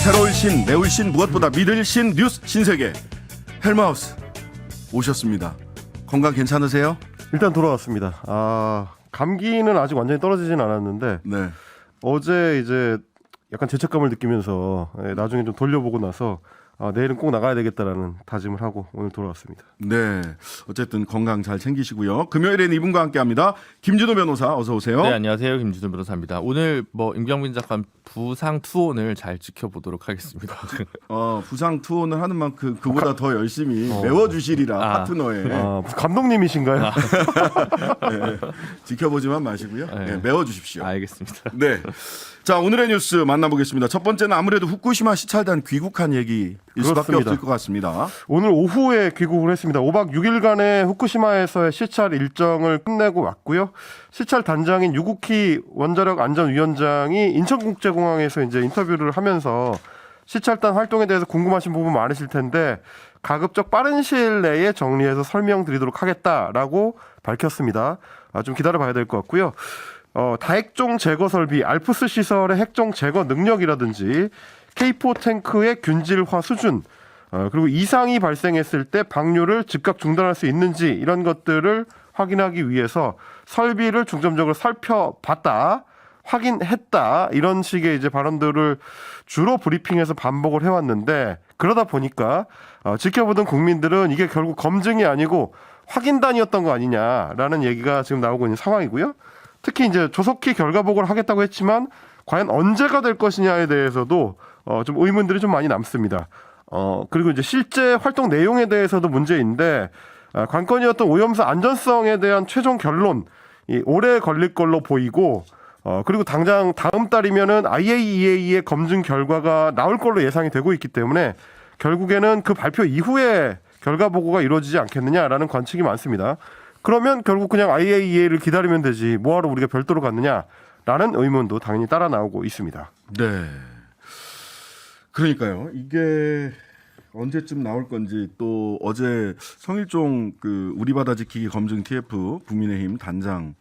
새로울 신, 매울 신, 무엇보다 믿을 신, 뉴스 신세계 헬마우스 오셨습니다. 건강 괜찮으세요? 일단 돌아왔습니다. 감기는 아직 완전히 떨어지진 않았는데 네. 어제 이제 약간 죄책감을 느끼면서 나중에 좀 돌려보고 나서 내일은 꼭 나가야 되겠다라는 다짐을 하고 오늘 돌아왔습니다. 네. 어쨌든 건강 잘 챙기시고요. 금요일에는 이분과 함께합니다. 김준호 변호사 어서 오세요. 네, 안녕하세요. 김준호 변호사입니다. 오늘 임경빈 작가 부상 투혼을 잘 지켜보도록 하겠습니다. 부상 투혼을 하는 만큼 그보다 더 열심히 메워주시리라 파트너에 무슨 감독님이신가요? 네. 지켜보지만 마시고요. 네, 메워주십시오. 알겠습니다. 네. 자, 오늘의 뉴스 만나보겠습니다. 첫 번째는 아무래도 후쿠시마 시찰단 귀국한 얘기일 수밖에 그렇습니다. 없을 것 같습니다. 오늘 오후에 귀국을 했습니다. 5박 6일간의 후쿠시마에서의 시찰 일정을 끝내고 왔고요. 시찰 단장인 유구키 원자력 안전위원장이 인천국제공항에서 이제 인터뷰를 하면서 시찰단 활동에 대해서 궁금하신 부분 많으실 텐데 가급적 빠른 시일 내에 정리해서 설명드리도록 하겠다라고 밝혔습니다. 좀 기다려봐야 될 것 같고요. 다핵종 제거 설비, 알프스 시설의 핵종 제거 능력이라든지 K4 탱크의 균질화 수준, 그리고 이상이 발생했을 때 방류를 즉각 중단할 수 있는지 이런 것들을 확인하기 위해서 설비를 중점적으로 살펴봤다, 확인했다 이런 식의 이제 발언들을 주로 브리핑에서 반복을 해왔는데 그러다 보니까 지켜보던 국민들은 이게 결국 검증이 아니고 확인단이었던 거 아니냐라는 얘기가 지금 나오고 있는 상황이고요. 특히 이제 조속히 결과 보고를 하겠다고 했지만 과연 언제가 될 것이냐에 대해서도 좀 의문들이 좀 많이 남습니다. 그리고 이제 실제 활동 내용에 대해서도 문제인데 관건이었던 오염수 안전성에 대한 최종 결론 오래 걸릴 걸로 보이고 그리고 당장 다음 달이면은 IAEA의 검증 결과가 나올 걸로 예상이 되고 있기 때문에 결국에는 그 발표 이후에 결과 보고가 이루어지지 않겠느냐라는 관측이 많습니다. 그러면 결국 그냥 IAEA를 기다리면 되지 뭐하러 우리가 별도로 갔느냐라는 의문도 당연히 따라 나오고 있습니다. 네. 그러니까요. 이게 언제쯤 나올 건지 또 어제 성일종 그 우리 바다 지키기 검증 TF 국민의힘 단장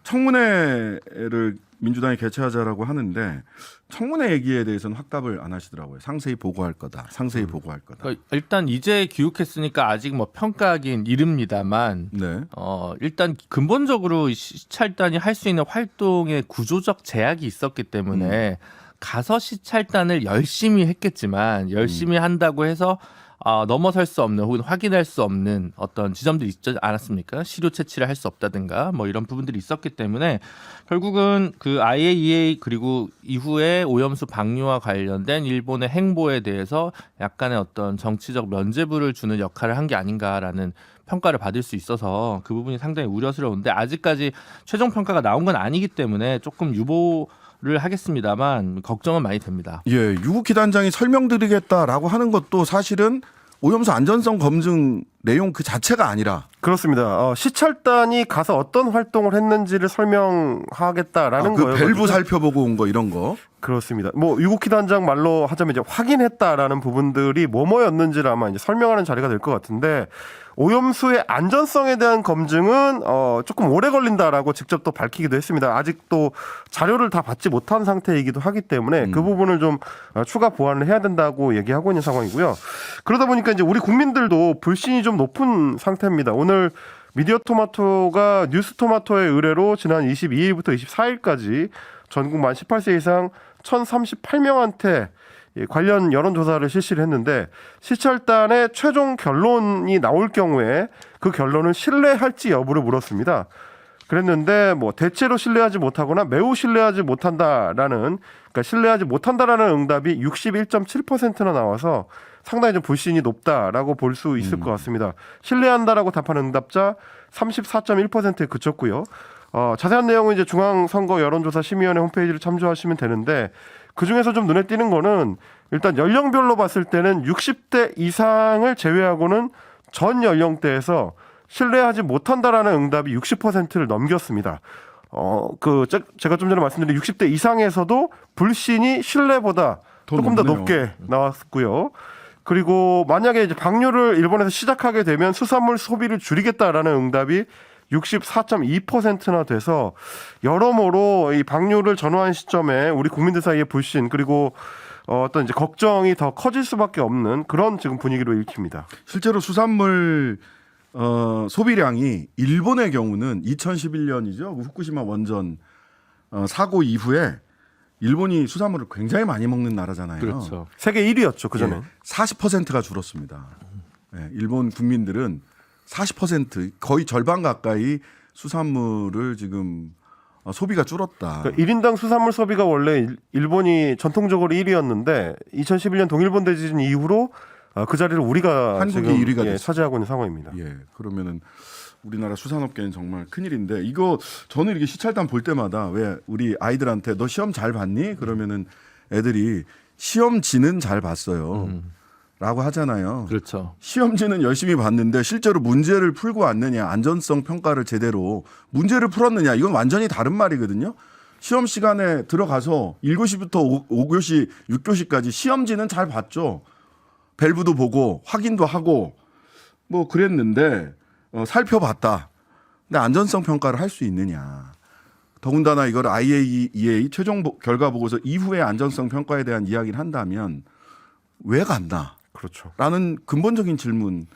청문회를 민주당이 개최하자라고 하는데 청문회 얘기에 대해서는 확답을 안 하시더라고요. 상세히 보고할 거다. 상세히 보고할 거다. 그러니까 일단 이제 귀국했으니까 아직 이름입니다만 네. 일단 근본적으로 시찰단이 할 수 있는 활동의 구조적 제약이 있었기 때문에 가서 시찰단을 열심히 했겠지만 열심히 한다고 해서 넘어설 수 없는 혹은 확인할 수 없는 어떤 지점들이 있지 않았습니까? 시료 채취를 할 수 없다든가 이런 부분들이 있었기 때문에 결국은 그 IAEA 그리고 이후에 오염수 방류와 관련된 일본의 행보에 대해서 약간의 어떤 정치적 면죄부를 주는 역할을 한 게 아닌가라는 평가를 받을 수 있어서 그 부분이 상당히 우려스러운데 아직까지 최종 평가가 나온 건 아니기 때문에 조금 를 하겠습니다만 걱정은 많이 됩니다. 예, 유국희 단장이 설명드리겠다라고 하는 것도 사실은 오염수 안전성 검증 내용 그 자체가 아니라 그렇습니다. 시찰단이 가서 어떤 활동을 했는지를 설명하겠다라는 그 거예요. 밸브 살펴보고 온 거 이런 거. 그렇습니다. 유국희 단장 말로 하자면 이제 확인했다라는 부분들이 뭐였는지를 아마 이제 설명하는 자리가 될 것 같은데 오염수의 안전성에 대한 검증은 조금 오래 걸린다라고 직접 또 밝히기도 했습니다. 아직도 자료를 다 받지 못한 상태이기도 하기 때문에 그 부분을 좀 추가 보완을 해야 된다고 얘기하고 있는 상황이고요. 그러다 보니까 이제 우리 국민들도 불신이 좀 높은 상태입니다. 오늘 미디어토마토가 뉴스토마토의 의뢰로 지난 22일부터 24일까지 전국 만 18세 이상 1,038명한테 관련 여론조사를 실시를 했는데 시찰단의 최종 결론이 나올 경우에 그 결론을 신뢰할지 여부를 물었습니다. 그랬는데 대체로 신뢰하지 못하거나 매우 신뢰하지 못한다라는 그러니까 신뢰하지 못한다라는 응답이 61.7%나 나와서 상당히 좀 불신이 높다라고 볼 수 있을 것 같습니다. 신뢰한다라고 답하는 응답자 34.1%에 그쳤고요. 자세한 내용은 이제 중앙선거 여론조사 심의위원회 홈페이지를 참조하시면 되는데 그 중에서 좀 눈에 띄는 거는 일단 연령별로 봤을 때는 60대 이상을 제외하고는 전 연령대에서 신뢰하지 못한다라는 응답이 60%를 넘겼습니다. 제가 좀 전에 말씀드린 60대 이상에서도 불신이 신뢰보다 조금 더 높게 나왔고요. 그리고 만약에 이제 방류를 일본에서 시작하게 되면 수산물 소비를 줄이겠다라는 응답이 64.2%나 돼서 여러모로 이 방류를 전후한 시점에 우리 국민들 사이의 불신 그리고 어떤 이제 걱정이 더 커질 수밖에 없는 그런 지금 분위기로 읽힙니다. 실제로 수산물 소비량이 일본의 경우는 2011년이죠. 그 후쿠시마 원전 사고 이후에 일본이 수산물을 굉장히 많이 먹는 나라잖아요. 그렇죠. 세계 1위였죠 그 전에. 40%가 줄었습니다. 예, 일본 국민들은 40% 거의 절반 가까이 수산물을 지금 소비가 줄었다. 그러니까 1인당 수산물 소비가 원래 일본이 전통적으로 1위였는데 2011년 동일본 대지진 이후로 그 자리를 우리가 한국이 지금 1위가 됐어요. 차지하고 있는 상황입니다. 예, 그러면은 우리나라 수산업계는 정말 큰일인데 이거 저는 이렇게 시찰단 볼 때마다 왜 우리 아이들한테 너 시험 잘 봤니? 그러면은 애들이 시험지는 잘 봤어요. 라고 하잖아요. 그렇죠. 시험지는 열심히 봤는데 실제로 문제를 풀고 왔느냐, 안전성 평가를 제대로 문제를 풀었느냐, 이건 완전히 다른 말이거든요. 시험 시간에 들어가서 1교시부터 5교시, 6교시까지 시험지는 잘 봤죠. 밸브도 보고 확인도 하고 뭐 그랬는데 살펴봤다. 근데 안전성 평가를 할 수 있느냐. 더군다나 이걸 IAEA 최종 결과 보고서 이후에 안전성 평가에 대한 이야기를 한다면 왜 갔나? 그렇죠. 라는 근본적인 질문을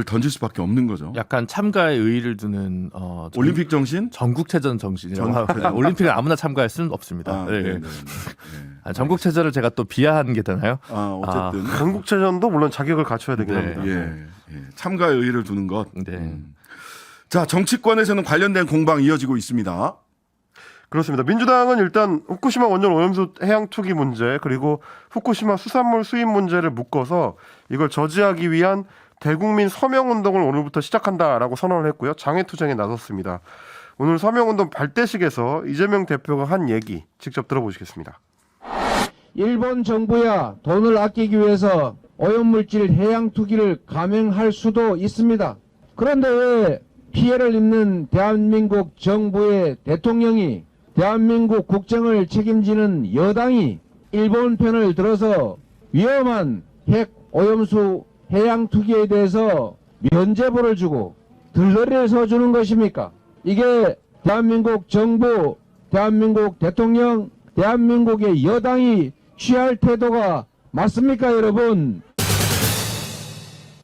던질 수밖에 없는 거죠. 약간 참가에 의의를 두는 올림픽 정신? 전국체전 정신이라고 하고 올림픽에 아무나 참가할 수는 없습니다. 아, 네. 네. 전국체전을 제가 또 비하한 게 되나요? 어쨌든 전국체전도 물론 자격을 갖춰야 되긴 네. 합니다. 예. 참가에 의의를 두는 것. 네. 자, 정치권에서는 관련된 공방 이어지고 있습니다. 그렇습니다. 민주당은 일단 후쿠시마 원전 오염수 해양 투기 문제 그리고 후쿠시마 수산물 수입 문제를 묶어서 이걸 저지하기 위한 대국민 서명운동을 오늘부터 시작한다라고 선언을 했고요. 장애투쟁에 나섰습니다. 오늘 서명운동 발대식에서 이재명 대표가 한 얘기 직접 들어보시겠습니다. 일본 정부야 돈을 아끼기 위해서 오염물질 해양 투기를 감행할 수도 있습니다. 그런데 왜 피해를 입는 대한민국 정부의 대통령이 대한민국 국정을 책임지는 여당이 일본 편을 들어서 위험한 핵 오염수 해양 투기에 대해서 면죄부를 주고 들러리를 서주는 것입니까? 이게 대한민국 정부, 대한민국 대통령, 대한민국의 여당이 취할 태도가 맞습니까, 여러분?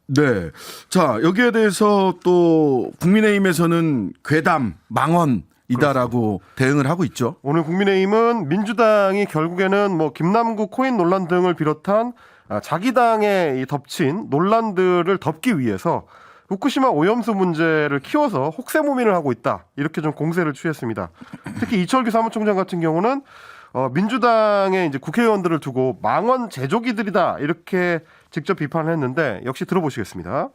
네. 자, 여기에 대해서 또 국민의힘에서는 괴담, 망언이다라고 대응을 하고 있죠. 오늘 국민의힘은 민주당이 결국에는 뭐 김남국 코인 논란 등을 비롯한 자기 당에 덮친 논란들을 덮기 위해서 후쿠시마 오염수 문제를 키워서 혹세무민을 하고 있다. 이렇게 좀 공세를 취했습니다. 특히 이철규 사무총장 같은 경우는 민주당의 이제 국회의원들을 두고 망언 제조기들이다. 이렇게 직접 비판을 했는데 역시 들어보시겠습니다.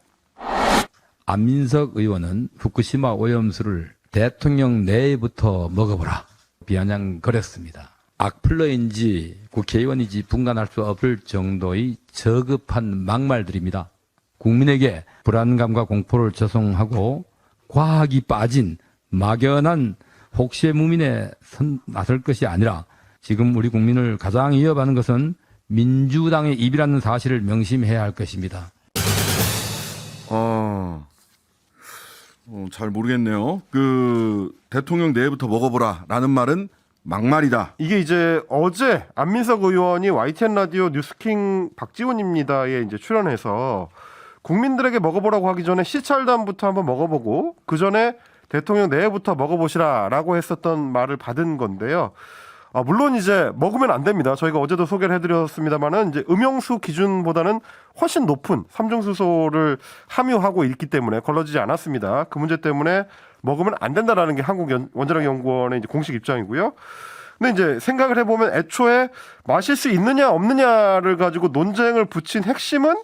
안민석 의원은 후쿠시마 오염수를 대통령 내부터 먹어보라 비아냥거렸습니다. 악플러인지 국회의원인지 분간할 수 없을 정도의 저급한 막말들입니다. 국민에게 불안감과 공포를 조성하고 과학이 빠진 막연한 혹세무민에 나설 것이 아니라 지금 우리 국민을 가장 위협하는 것은 민주당의 입이라는 사실을 명심해야 할 것입니다. 잘 모르겠네요. 그 대통령 내부터 먹어보라라는 말은 막말이다. 이게 이제 어제 안민석 의원이 YTN 라디오 뉴스킹 박지훈입니다에 이제 출연해서 국민들에게 먹어보라고 하기 전에 시찰단부터 한번 먹어보고 그 전에 대통령 내부터 먹어보시라라고 했었던 말을 받은 건데요. 물론 이제 먹으면 안 됩니다. 저희가 어제도 소개를 해드렸습니다만은 이제 음용수 기준보다는 훨씬 높은 삼중수소를 함유하고 있기 때문에 걸러지지 않았습니다. 그 문제 때문에 먹으면 안 된다라는 게 한국원자력연구원의 이제 공식 입장이고요. 근데 이제 생각을 해보면 애초에 마실 수 있느냐 없느냐를 가지고 논쟁을 붙인 핵심은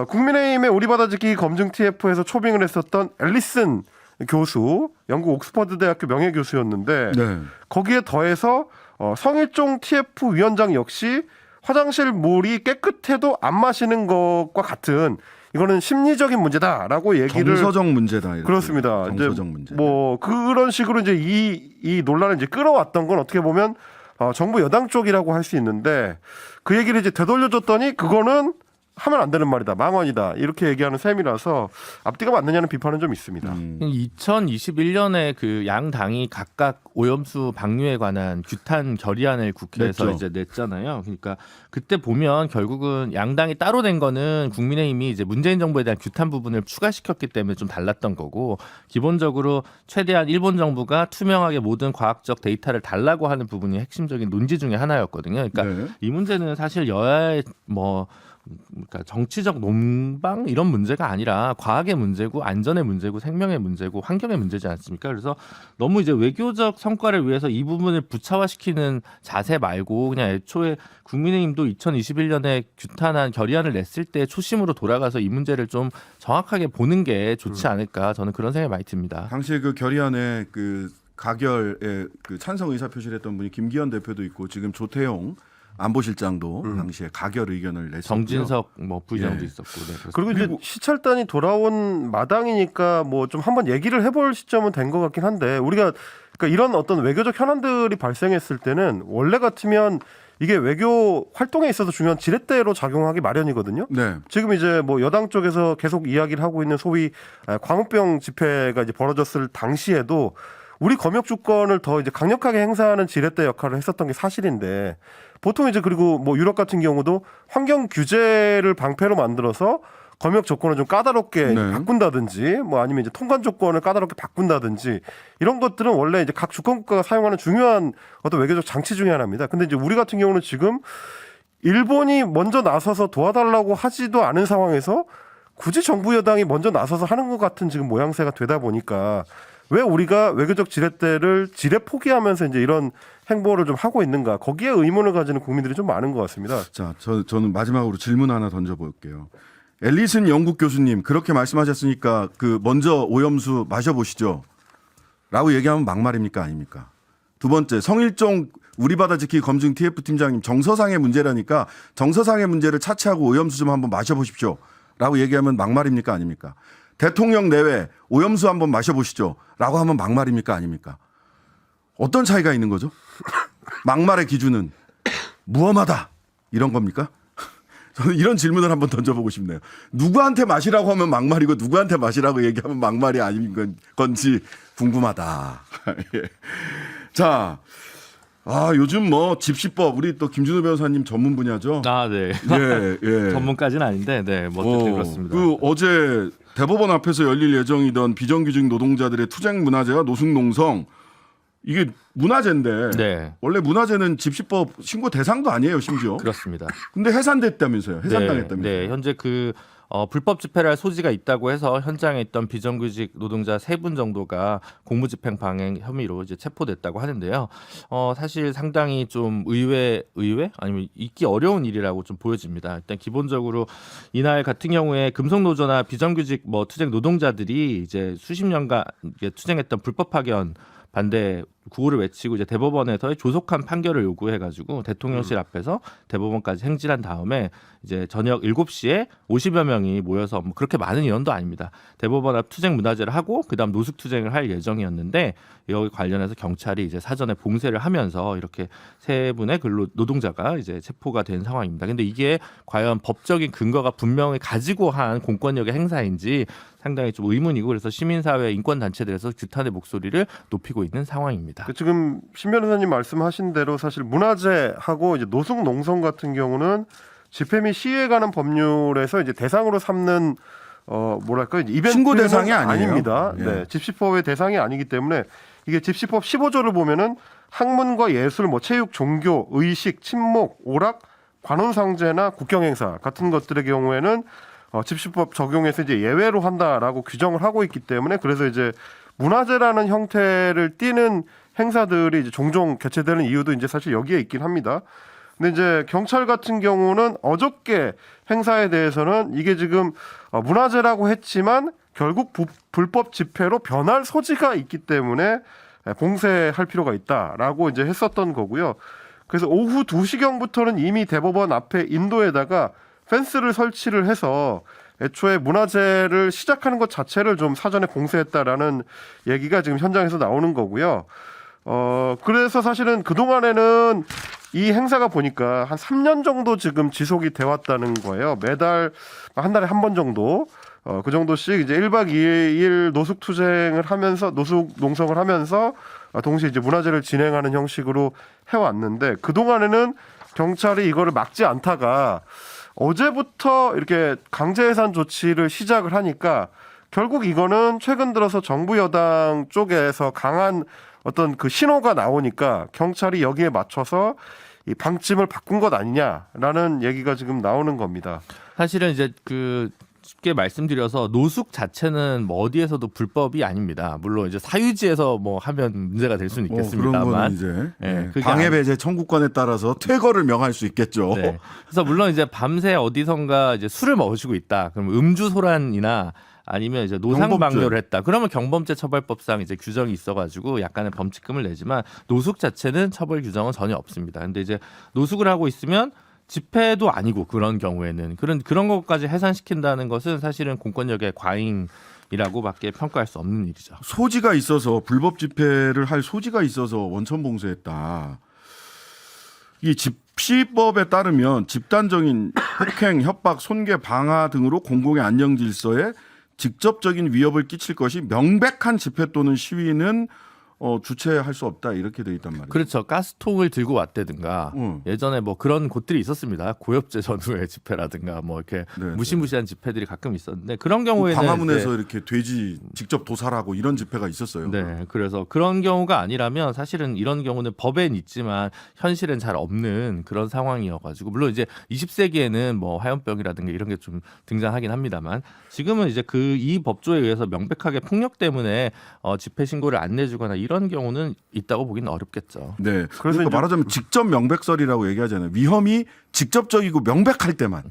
국민의힘의 우리 바다 지키기 검증 TF에서 초빙을 했었던 앨리슨 교수, 영국 옥스퍼드 대학교 명예 교수였는데 네. 거기에 더해서 성일종 TF 위원장 역시 화장실 물이 깨끗해도 안 마시는 것과 같은 이거는 심리적인 문제다라고 얘기를 정서적 문제다. 이렇게. 그렇습니다. 정서적 이제 문제. 뭐 그런 식으로 이제 이 논란을 이제 끌어왔던 건 어떻게 보면 정부 여당 쪽이라고 할 수 있는데 그 얘기를 이제 되돌려줬더니 그거는 하면 안 되는 말이다, 망언이다 이렇게 얘기하는 셈이라서 앞뒤가 맞느냐는 비판은 좀 있습니다. 2021년에 그 양 당이 각각 오염수 방류에 관한 규탄 결의안을 국회에서 냈죠. 이제 냈잖아요. 그러니까 그때 보면 결국은 양 당이 따로 낸 거는 국민의힘이 이제 문재인 정부에 대한 규탄 부분을 추가시켰기 때문에 좀 달랐던 거고, 기본적으로 최대한 일본 정부가 투명하게 모든 과학적 데이터를 달라고 하는 부분이 핵심적인 논지 중에 하나였거든요. 그러니까 네. 이 문제는 사실 여야의 그러니까 정치적 논방 이런 문제가 아니라 과학의 문제고 안전의 문제고 생명의 문제고 환경의 문제지 않습니까? 그래서 너무 이제 외교적 성과를 위해서 이 부분을 부차화시키는 자세 말고 그냥 애초에 국민의힘도 2021년에 규탄한 결의안을 냈을 때 초심으로 돌아가서 이 문제를 좀 정확하게 보는 게 좋지 않을까, 저는 그런 생각이 많이 듭니다. 당시에 그 결의안에 그 가결에 그 찬성 의사 표시를 했던 분이 김기현 대표도 있고 지금 조태용 안보실장도 당시에 가결 의견을 냈었고요. 정진석 부의장도 예. 있었고. 네, 그래서 그리고 이제 시찰단이 돌아온 마당이니까 뭐 좀 한번 얘기를 해볼 시점은 된 것 같긴 한데, 우리가 그러니까 이런 어떤 외교적 현안들이 발생했을 때는 원래 같으면 이게 외교 활동에 있어서 중요한 지렛대로 작용하기 마련이거든요. 네. 지금 이제 뭐 여당 쪽에서 계속 이야기를 하고 있는 소위 광우병 집회가 이제 벌어졌을 당시에도 우리 검역 주권을 더 이제 강력하게 행사하는 지렛대 역할을 했었던 게 사실인데, 보통 이제 그리고 뭐 유럽 같은 경우도 환경 규제를 방패로 만들어서 검역 조건을 좀 까다롭게 네. 바꾼다든지, 뭐 아니면 이제 통관 조건을 까다롭게 바꾼다든지, 이런 것들은 원래 이제 각 주권 국가가 사용하는 중요한 어떤 외교적 장치 중에 하나입니다. 근데 이제 우리 같은 경우는 지금 일본이 먼저 나서서 도와달라고 하지도 않은 상황에서 굳이 정부 여당이 먼저 나서서 하는 것 같은 지금 모양새가 되다 보니까, 왜 우리가 외교적 지렛대를 지레 포기하면서 이제 이런 행보를 좀 하고 있는가, 거기에 의문을 가지는 국민들이 좀 많은 것 같습니다. 자, 저는 마지막으로 질문 하나 던져볼게요. 앨리슨 영국 교수님 그렇게 말씀하셨으니까 그 먼저 오염수 마셔보시죠. 라고 얘기하면 막말입니까 아닙니까? 두 번째, 성일종 우리 바다 지키기 검증 TF 팀장님 정서상의 문제라니까 정서상의 문제를 차치하고 오염수 좀 한번 마셔보십시오. 라고 얘기하면 막말입니까 아닙니까? 대통령 내외 오염수 한번 마셔보시죠. 라고 하면 막말입니까 아닙니까? 어떤 차이가 있는 거죠? 막말의 기준은 무엄하다 이런 겁니까? 저는 이런 질문을 한번 던져보고 싶네요. 누구한테 마시라고 하면 막말이고 누구한테 마시라고 얘기하면 막말이 아닌 건지 궁금하다. 예. 자, 요즘 뭐 집시법 우리 또 김준호 변호사님 전문 분야죠. 아, 네. 예, 예. 전문까지는 아닌데, 네, 뭐 어쨌든 그렇습니다. 어제 대법원 앞에서 열릴 예정이던 비정규직 노동자들의 투쟁 문화제와 노숙 농성, 이게 문화제인데 네. 원래 문화제는 집시법 신고 대상도 아니에요, 심지어. 그렇습니다. 근데 해산됐다면서요. 해산당했다면서요. 네, 현재 그 불법 집회를 할 소지가 있다고 해서 현장에 있던 비정규직 노동자 3분 정도가 공무집행 방해 혐의로 이제 체포됐다고 하는데요. 사실 상당히 좀 의외 아니면 있기 어려운 일이라고 좀 보여집니다. 일단 기본적으로 이날 같은 경우에 금속노조나 비정규직 투쟁 노동자들이 이제 수십 년간 투쟁했던 불법 파견 반대 구호를 외치고 이제 대법원에서의 조속한 판결을 요구해가지고 대통령실 앞에서 대법원까지 행진한 다음에 이제 저녁 7시에 50여 명이 모여서 그렇게 많은 인원도 아닙니다. 대법원 앞 투쟁 문화제를 하고 그다음 노숙 투쟁을 할 예정이었는데, 여기 관련해서 경찰이 이제 사전에 봉쇄를 하면서 이렇게 3분의 노동자가 이제 체포가 된 상황입니다. 근데 이게 과연 법적인 근거가 분명히 가지고 한 공권력의 행사인지 상당히 좀 의문이고, 그래서 시민사회 인권단체들에서 규탄의 목소리를 높이고 있는 상황입니다. 지금 신 변호사님 말씀하신 대로 사실 문화재하고 이제 노숙 농성 같은 경우는 집회 및 시위에 관한 법률에서 이제 대상으로 삼는 이벤트 신고 대상이 아니에요. 아닙니다. 예. 네, 집시법의 대상이 아니기 때문에 이게 집시법 15조를 보면은 학문과 예술, 체육, 종교, 의식, 친목, 오락, 관혼상제나 국경행사 같은 것들의 경우에는 집시법 적용해서 이제 예외로 한다라고 규정을 하고 있기 때문에, 그래서 이제 문화재라는 형태를 띠는 행사들이 이제 종종 개최되는 이유도 이제 사실 여기에 있긴 합니다. 근데 이제 경찰 같은 경우는 어저께 행사에 대해서는 이게 지금 문화재라고 했지만 결국 불법 집회로 변할 소지가 있기 때문에 봉쇄할 필요가 있다라고 이제 했었던 거고요. 그래서 오후 2시경부터는 이미 대법원 앞에 인도에다가 펜스를 설치를 해서 애초에 문화재를 시작하는 것 자체를 좀 사전에 봉쇄했다라는 얘기가 지금 현장에서 나오는 거고요. 그래서 사실은 그동안에는 이 행사가 보니까 한 3년 정도 지금 지속이 돼 왔다는 거예요. 매달 한 달에 한 번 정도 그 정도씩 이제 1박 2일 노숙 투쟁을 하면서 노숙 농성을 하면서 동시에 이제 문화제를 진행하는 형식으로 해왔는데 그동안에는 경찰이 이거를 막지 않다가 어제부터 이렇게 강제 해산 조치를 시작을 하니까 결국 이거는 최근 들어서 정부 여당 쪽에서 강한 어떤 그 신호가 나오니까 경찰이 여기에 맞춰서 이 방침을 바꾼 것 아니냐라는 얘기가 지금 나오는 겁니다. 사실은 이제 그 쉽게 말씀드려서 노숙 자체는 뭐 어디에서도 불법이 아닙니다. 물론 이제 사유지에서 뭐 하면 문제가 될 수는 그런 있겠습니다만. 거는 이제 네, 그게 방해 배제 청구권에 따라서 퇴거를 명할 수 있겠죠. 네. 그래서 물론 이제 밤새 어디선가 이제 술을 마시고 있다. 그럼 음주 소란이나 아니면 이제 노상방뇨를 했다. 그러면 경범죄 처벌법상 이제 규정이 있어가지고 약간의 범칙금을 내지만 노숙 자체는 처벌 규정은 전혀 없습니다. 근데 이제 노숙을 하고 있으면 집회도 아니고 그런 경우에는 그런 것까지 해산시킨다는 것은 사실은 공권력의 과잉이라고밖에 평가할 수 없는 일이죠. 소지가 있어서 불법 집회를 할 소지가 있어서 원천 봉쇄했다. 이 집시법에 따르면 집단적인 폭행, 협박, 손괴, 방화 등으로 공공의 안녕 질서에 직접적인 위협을 끼칠 것이 명백한 집회 또는 시위는 주최할 수 없다 이렇게 돼 있단 말이에요. 그렇죠. 가스통을 들고 왔다든가 예전에 뭐 그런 곳들이 있었습니다. 고엽제 전후의 집회라든가 뭐 이렇게 네, 무시무시한 집회들이 가끔 있었는데 그런 경우에는 광화문에서 이제 이렇게 돼지 직접 도살하고 이런 집회가 있었어요. 네, 그래서 그런 경우가 아니라면 사실은 이런 경우는 법엔 있지만 현실엔 잘 없는 그런 상황이어가지고 물론 이제 20세기에는 뭐 화염병이라든가 이런 게 좀 등장하긴 합니다만 지금은 이제 이 법조에 의해서 명백하게 폭력 때문에 집회 신고를 안 내주거나 이런 경우는 있다고 보기는 어렵겠죠. 네. 그래서 그래서 이제- 말하자면 직접 명백설이라고 얘기하잖아요. 위험이 직접적이고 명백할 때만.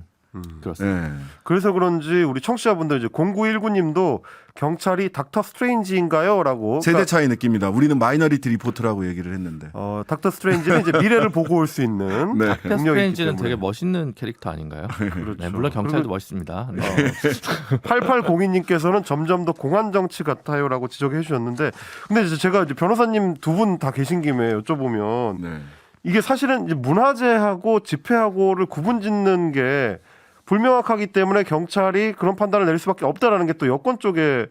그렇습니다. 네. 그래서 그런지 우리 청취자분들 이제 0919님도 경찰이 닥터 스트레인지인가요? 라고 세대 차이 느낍니다. 우리는 마이너리티 리포트라고 얘기를 했는데. 닥터 스트레인지는 이제 미래를 보고 올 수 있는 네. 닥터 능력이 있기 스트레인지는 때문에. 되게 멋있는 캐릭터 아닌가요? 그렇죠. 네, 물론 경찰도 그리고 멋있습니다. 8802님께서는 점점 더 공안 정치 같아요라고 지적해 주셨는데, 근데 이제 제가 이제 변호사님 두 분 다 계신 김에 여쭤보면 네. 이게 사실은 이제 문화재하고 집회하고를 구분짓는 게 불명확하기 때문에 경찰이 그런 판단을 내릴 수밖에 없다라는 게 또 여권 쪽의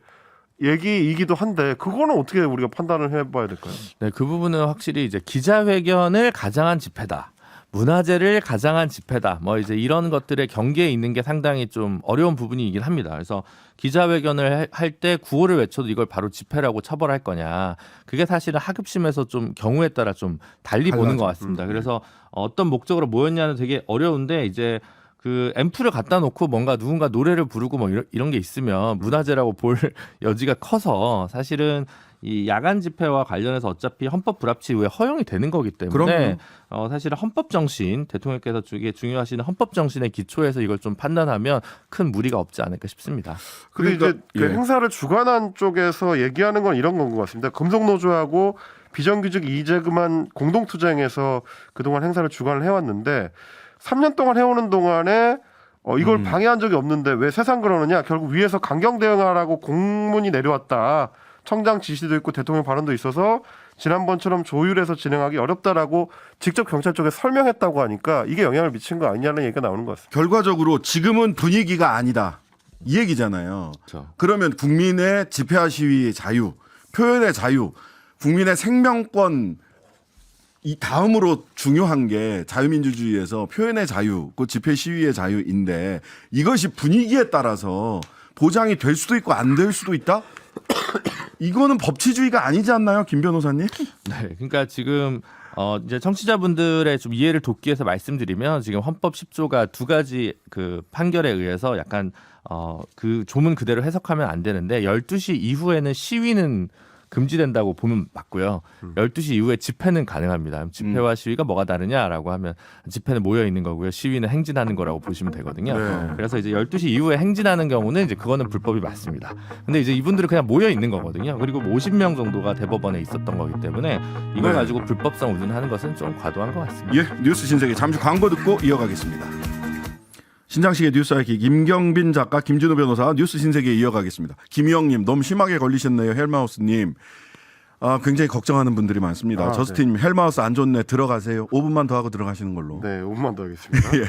얘기이기도 한데 그거는 어떻게 우리가 판단을 해봐야 될까요? 네, 그 부분은 확실히 이제 기자회견을 가장한 집회다. 문화재를 가장한 집회다. 뭐 이제 이런 것들의 경계에 있는 게 상당히 좀 어려운 부분이긴 합니다. 그래서 기자회견을 할 때 구호를 외쳐도 이걸 바로 집회라고 처벌할 거냐. 그게 사실은 하급심에서 좀 경우에 따라 좀 달리 보는 것 같습니다. 그래서 어떤 목적으로 모였냐는 되게 어려운데 이제 그 앰프를 갖다 놓고 뭔가 누군가 노래를 부르고 뭐 이런 게 있으면 문화재라고 볼 여지가 커서 사실은 이 야간 집회와 관련해서 어차피 헌법 불합치 이후에 허용이 되는 거기 때문에 사실은 헌법 정신 대통령께서 되게 중요하시는 헌법 정신의 기초에서 이걸 좀 판단하면 큰 무리가 없지 않을까 싶습니다. 근데 이제 그러니까, 그 예. 행사를 주관한 쪽에서 얘기하는 건 이런 건 것 같습니다. 금속노조하고 비정규직 이재금한 공동투쟁에서 그동안 행사를 주관을 해왔는데 3년 동안 해오는 동안에 이걸 방해한 적이 없는데 왜 세상 그러느냐. 결국 위에서 강경 대응하라고 공문이 내려왔다. 청장 지시도 있고 대통령 발언도 있어서 지난번처럼 조율해서 진행하기 어렵다라고 직접 경찰 쪽에 설명했다고 하니까 이게 영향을 미친 거 아니냐는 얘기가 나오는 것 같습니다. 결과적으로 지금은 분위기가 아니다. 이 얘기잖아요. 그렇죠. 그러면 국민의 집회와 시위의 자유, 표현의 자유, 국민의 생명권 이 다음으로 중요한 게 자유민주주의에서 표현의 자유, 그 집회 시위의 자유인데 이것이 분위기에 따라서 보장이 될 수도 있고 안 될 수도 있다? 이거는 법치주의가 아니지 않나요, 김 변호사님? 네, 그러니까 지금 이제 청취자분들의 좀 이해를 돕기 위해서 말씀드리면 지금 헌법 10조가 두 가지 그 판결에 의해서 약간 그 조문 그대로 해석하면 안 되는데 12시 이후에는 시위는 금지된다고 보면 맞고요. 12시 이후에 집회는 가능합니다. 집회와 시위가 뭐가 다르냐라고 하면 집회는 모여 있는 거고요. 시위는 행진하는 거라고 보시면 되거든요. 네. 그래서 이제 12시 이후에 행진하는 경우는 이제 그거는 불법이 맞습니다. 근데 이제 이분들은 그냥 모여 있는 거거든요. 그리고 50명 정도가 대법원에 있었던 거기 때문에 이걸 네. 가지고 불법성 운운하는 것은 좀 과도한 것 같습니다. 예, 뉴스 신세계 잠시 광고 듣고 이어가겠습니다. 신장식의 뉴스 알기 김경빈 작가, 김진우 변호사 뉴스 신세계 이어가겠습니다. 김희영님 너무 심하게 걸리셨네요. 헬마우스님. 굉장히 걱정하는 분들이 많습니다. 아, 저스틴님 헬마우스 안 좋네 들어가세요. 5분만 더 하고 들어가시는 걸로. 네, 5분만 더 하겠습니다. 예.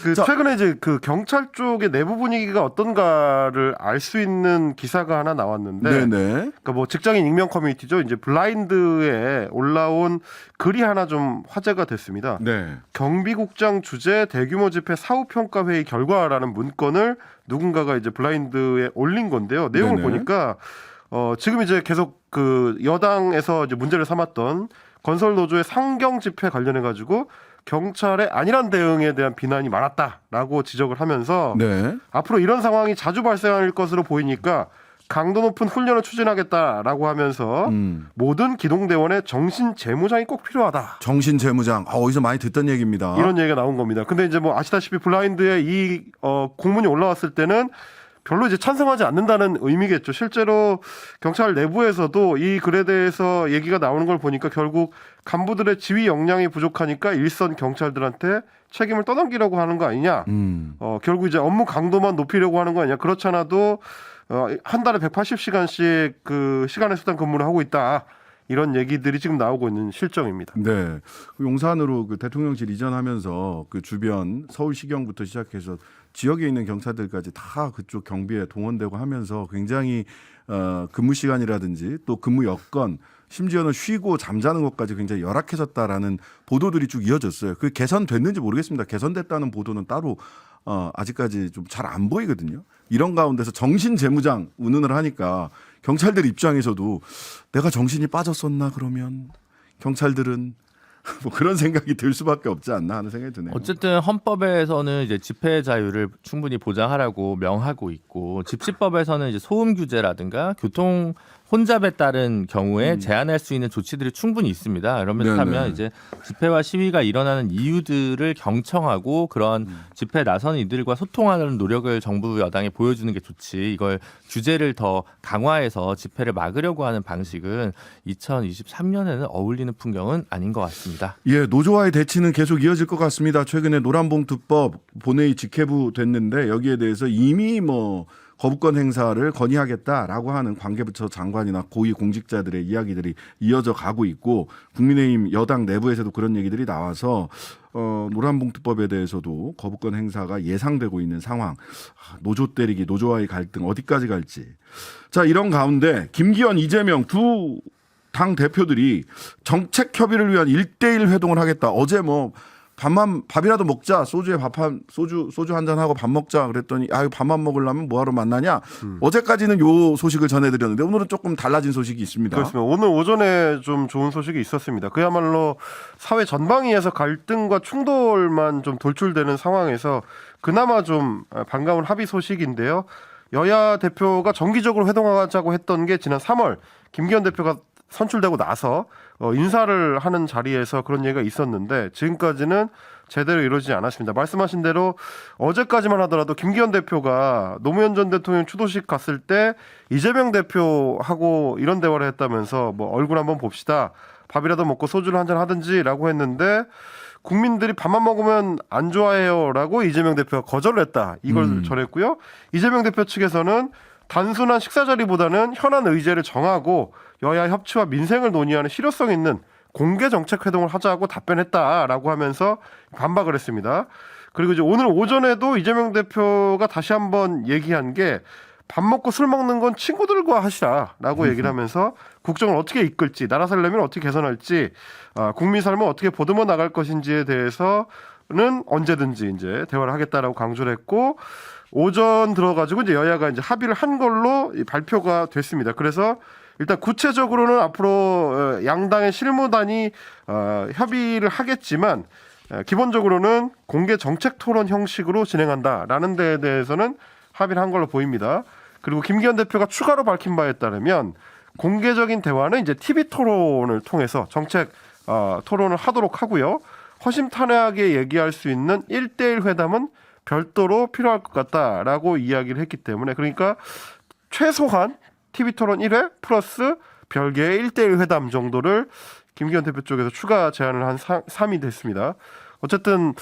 그 자. 최근에 이제 그 경찰 쪽의 내부 분위기가 어떤가를 알 수 있는 기사가 하나 나왔는데, 네네. 그러니까 뭐 직장인 익명 커뮤니티죠. 이제 블라인드에 올라온 글이 하나 좀 화제가 됐습니다. 네. 경비국장 주재 대규모 집회 사후평가 회의 결과라는 문건을 누군가가 이제 블라인드에 올린 건데요. 내용을 네네. 보니까 지금 이제 계속 그 여당에서 이제 문제를 삼았던 건설 노조의 상경 집회 관련해 가지고 경찰의 안일한 대응에 대한 비난이 많았다라고 지적을 하면서 네. 앞으로 이런 상황이 자주 발생할 것으로 보이니까 강도 높은 훈련을 추진하겠다라고 하면서 모든 기동대원의 정신 재무장이 꼭 필요하다. 정신 재무장. 어디서 많이 듣던 얘기입니다. 이런 얘기가 나온 겁니다. 근데 이제 뭐 아시다시피 블라인드에 이 공문이 올라왔을 때는 별로 이제 찬성하지 않는다는 의미겠죠. 실제로 경찰 내부에서도 이 글에 대해서 얘기가 나오는 걸 보니까 결국 간부들의 지휘 역량이 부족하니까 일선 경찰들한테 책임을 떠넘기려고 하는 거 아니냐. 결국 이제 업무 강도만 높이려고 하는 거 아니냐. 그렇지 않아도 한 달에 180시간씩 그 시간의 수당 근무를 하고 있다. 이런 얘기들이 지금 나오고 있는 실정입니다. 네. 용산으로 그 대통령실 이전하면서 그 주변 서울시경부터 시작해서 지역에 있는 경찰들까지 다 그쪽 경비에 동원되고 하면서 굉장히 근무 시간이라든지 또 근무 여건 심지어는 쉬고 잠자는 것까지 굉장히 열악해졌다라는 보도들이 쭉 이어졌어요. 그 개선됐는지 모르겠습니다. 개선됐다는 보도는 따로 아직까지 좀 잘 안 보이거든요. 이런 가운데서 정신 재무장 운운을 하니까 경찰들 입장에서도 내가 정신이 빠졌었나 그러면 경찰들은 뭐 그런 생각이 들 수밖에 없지 않나 하는 생각이 드네요. 어쨌든 헌법에서는 이제 집회 자유를 충분히 보장하라고 명하고 있고 집시법에서는 이제 소음 규제라든가 교통 혼잡에 따른 경우에 제한할 수 있는 조치들이 충분히 있습니다. 그렇다면 네네. 이제 집회와 시위가 일어나는 이유들을 경청하고 그런 집회에 나서는 이들과 소통하는 노력을 정부 여당이 보여주는 게 좋지. 이걸 규제를 더 강화해서 집회를 막으려고 하는 방식은 2023년에는 어울리는 풍경은 아닌 것 같습니다. 예, 노조와의 대치는 계속 이어질 것 같습니다. 최근에 노란봉투법 본회의 직회부 됐는데 여기에 대해서 이미 뭐 거부권 행사를 건의하겠다라고 하는 관계부처 장관이나 고위 공직자들의 이야기들이 이어져 가고 있고 국민의힘 여당 내부에서도 그런 얘기들이 나와서 노란봉투법에 대해서도 거부권 행사가 예상되고 있는 상황. 노조 때리기, 노조와의 갈등 어디까지 갈지. 자, 이런 가운데 김기현, 이재명 두 당 대표들이 정책 협의를 위한 1대1 회동을 하겠다. 어제 뭐 밥이라도 먹자. 소주 한 잔 하고 밥 먹자 그랬더니 밥만 먹으려면 뭐하러 만나냐. 어제까지는 요 소식을 전해드렸는데 오늘은 조금 달라진 소식이 있습니다. 그렇습니다. 오늘 오전에 좀 좋은 소식이 있었습니다. 그야말로 사회 전방위에서 갈등과 충돌만 좀 돌출되는 상황에서 그나마 좀 반가운 합의 소식인데요. 여야 대표가 정기적으로 회동하자고 했던 게 지난 3월 김기현 대표가 선출되고 나서 인사를 하는 자리에서 그런 얘기가 있었는데 지금까지는 제대로 이루어지지 않았습니다. 말씀하신 대로 어제까지만 하더라도 김기현 대표가 노무현 전 대통령 추도식 갔을 때 이재명 대표하고 이런 대화를 했다면서 뭐 얼굴 한번 봅시다. 밥이라도 먹고 소주를 한잔 하든지라고 했는데 국민들이 밥만 먹으면 안 좋아해요라고 이재명 대표가 거절을 했다. 이걸 전했고요. 이재명 대표 측에서는 단순한 식사 자리보다는 현안 의제를 정하고 여야 협치와 민생을 논의하는 실효성 있는 공개 정책 회동을 하자고 답변했다라고 하면서 반박을 했습니다. 그리고 이제 오늘 오전에도 이재명 대표가 다시 한번 얘기한 게 밥 먹고 술 먹는 건 친구들과 하시라라고 얘기를 하면서 국정을 어떻게 이끌지, 나라 살려면 어떻게 개선할지, 국민 삶을 어떻게 보듬어 나갈 것인지에 대해서는 언제든지 이제 대화를 하겠다라고 강조를 했고 오전 들어가지고 이제 여야가 이제 합의를 한 걸로 발표가 됐습니다. 그래서 일단 구체적으로는 앞으로 양당의 실무단이 협의를 하겠지만 기본적으로는 공개 정책 토론 형식으로 진행한다라는 데에 대해서는 합의를 한 걸로 보입니다. 그리고 김기현 대표가 추가로 밝힌 바에 따르면 공개적인 대화는 이제 TV 토론을 통해서 정책 토론을 하도록 하고요. 허심탄회하게 얘기할 수 있는 1대1 회담은 별도로 필요할 것 같다라고 이야기를 했기 때문에 그러니까 최소한 TV토론 1회 플러스 별개의 1대1 회담 정도를 김기현 대표 쪽에서 추가 제안을 한 3이 됐습니다. 어쨌든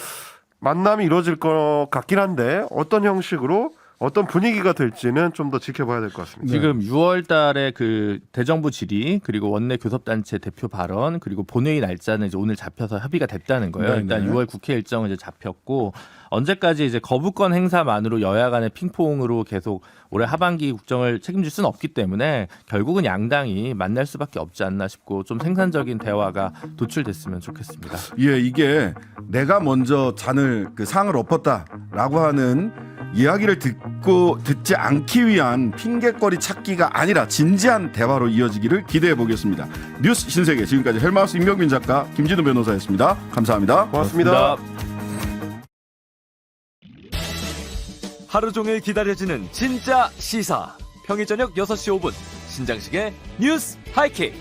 만남이 이루어질 것 같긴 한데 어떤 형식으로 어떤 분위기가 될지는 좀 더 지켜봐야 될 것 같습니다. 지금 6월 달에 그 대정부 질의 그리고 원내 교섭단체 대표 발언 그리고 본회의 날짜는 이제 오늘 잡혀서 협의가 됐다는 거예요. 네네. 일단 6월 국회 일정은 이제 잡혔고 언제까지 이제 거부권 행사만으로 여야 간의 핑퐁으로 계속 올해 하반기 국정을 책임질 수는 없기 때문에 결국은 양당이 만날 수밖에 없지 않나 싶고 좀 생산적인 대화가 도출됐으면 좋겠습니다. 예, 이게 내가 먼저 상을 엎었다라고 하는 이야기를 듣지 않기 위한 핑계거리 찾기가 아니라 진지한 대화로 이어지기를 기대해 보겠습니다. 뉴스 신세계 지금까지 헬마우스 임경빈 작가 김진우 변호사였습니다. 감사합니다. 고맙습니다. 하루 종일 기다려지는 진짜 시사. 평일 저녁 6시 5분 신장식의 뉴스 하이킥.